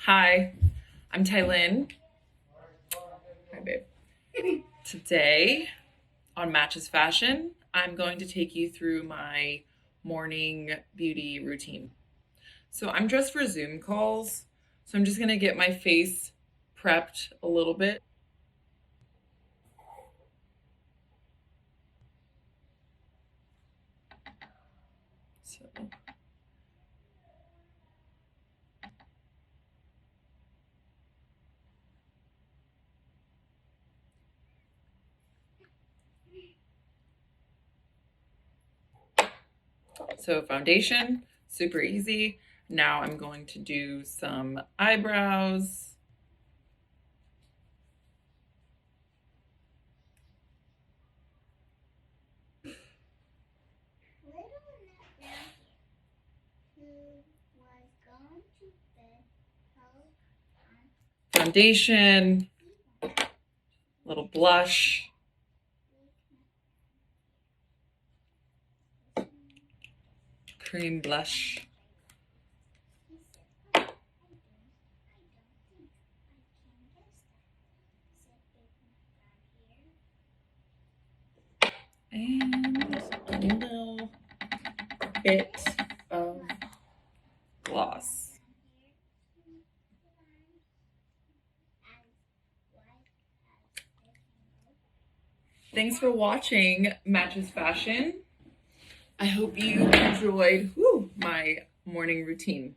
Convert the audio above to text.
Hi, I'm TyLynn. Hi, babe. Today on Matches Fashion, I'm going to take you through my morning beauty routine. So I'm dressed for Zoom calls, so I'm just gonna get my face prepped a little bit. So foundation, super easy. Now I'm going to do some eyebrows. Foundation, little blush, cream blush. And a little bit of gloss. Thanks for watching Matches Fashion. I hope you enjoyed my morning routine.